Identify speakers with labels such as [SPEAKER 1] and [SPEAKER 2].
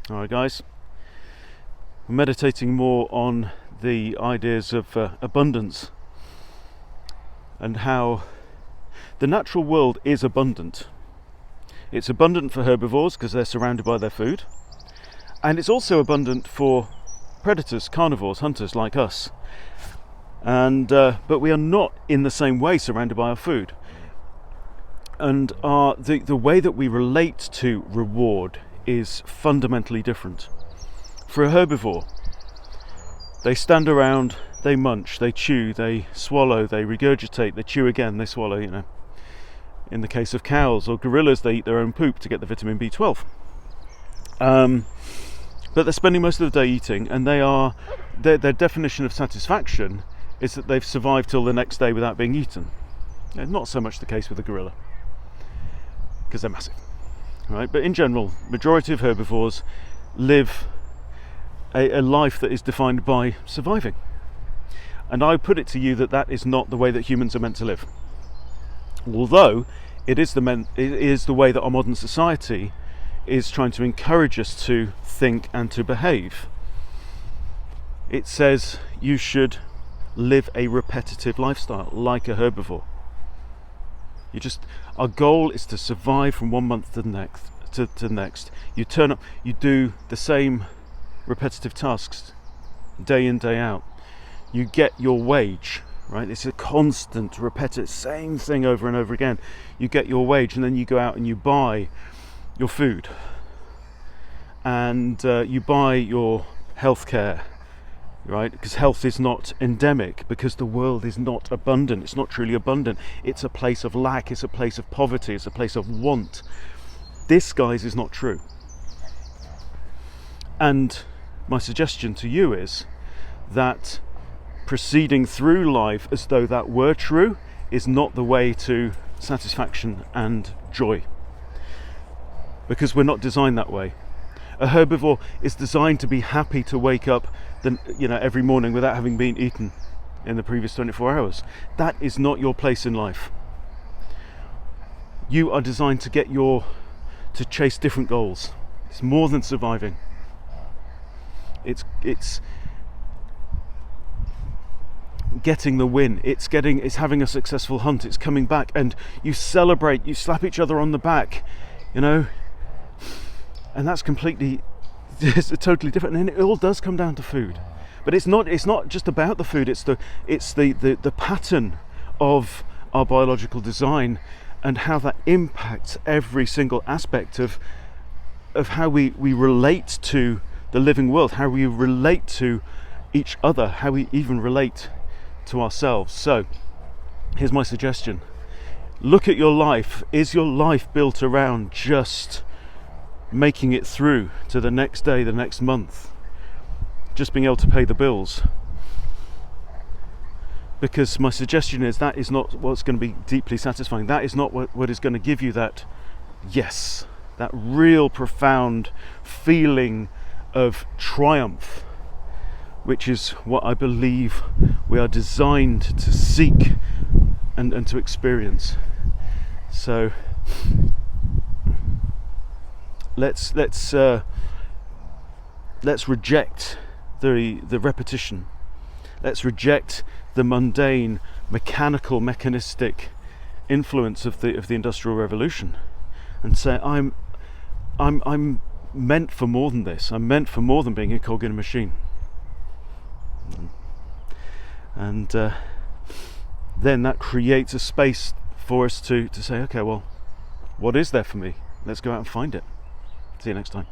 [SPEAKER 1] Alright guys, we're meditating more on the ideas of abundance and how the natural world is abundant. It's abundant for herbivores because they're surrounded by their food, and it's also abundant for predators, carnivores, hunters like us. And but we are not in the same way surrounded by our food, and the way that we relate to reward is fundamentally different. For a herbivore, they stand around, they munch, they chew, they swallow, they regurgitate, they chew again, they swallow, In the case of cows or gorillas, they eat their own poop to get the vitamin B12. But they're spending most of the day eating, and their definition of satisfaction is that they've survived till the next day without being eaten. Not so much the case with the gorilla, because they're massive. Right? But in general, majority of herbivores live a life that is defined by surviving. And I put it to you that is not the way that humans are meant to live. Although it is the way that our modern society is trying to encourage us to think and to behave. It says you should live a repetitive lifestyle like a herbivore. Our goal is to survive from one month to the next. You turn up, you do the same repetitive tasks day in, day out. You get your wage, right? It's a constant, repetitive, same thing over and over again. You get your wage, and then you go out and you buy your food, and you buy your healthcare, right? Because health is not endemic, because the world is not abundant. It's not truly abundant. It's a place of lack. It's a place of poverty. It's a place of want. This, guys, is not true. And my suggestion to you is that proceeding through life as though that were true is not the way to satisfaction and joy, because we're not designed that way. A herbivore is designed to be happy to wake up every morning without having been eaten in the previous 24 hours. That is not your place in life. You are designed to chase different goals. It's more than surviving. It's getting the win. It's having a successful hunt. It's coming back, and you celebrate. You slap each other on the back, and that's it's totally different. And it all does come down to food, but it's not just about the food. It's the pattern of our biological design and how that impacts every single aspect of how we relate to the living world, how we relate to each other, how we even relate to ourselves. So here's my suggestion. Look at your life. Is your life built around just making it through to the next day, the next month, just being able to pay the bills? Because my suggestion is that is not what's going to be deeply satisfying. That is not what is going to give you that real profound feeling of triumph, which is what I believe we are designed to seek and to experience. So let's reject the repetition. Let's reject the mundane, mechanical, mechanistic influence of the Industrial Revolution, and say I'm meant for more than this. I'm meant for more than being a cog in a machine. And then that creates a space for us to say, okay, well, what is there for me? Let's go out and find it. See you next time.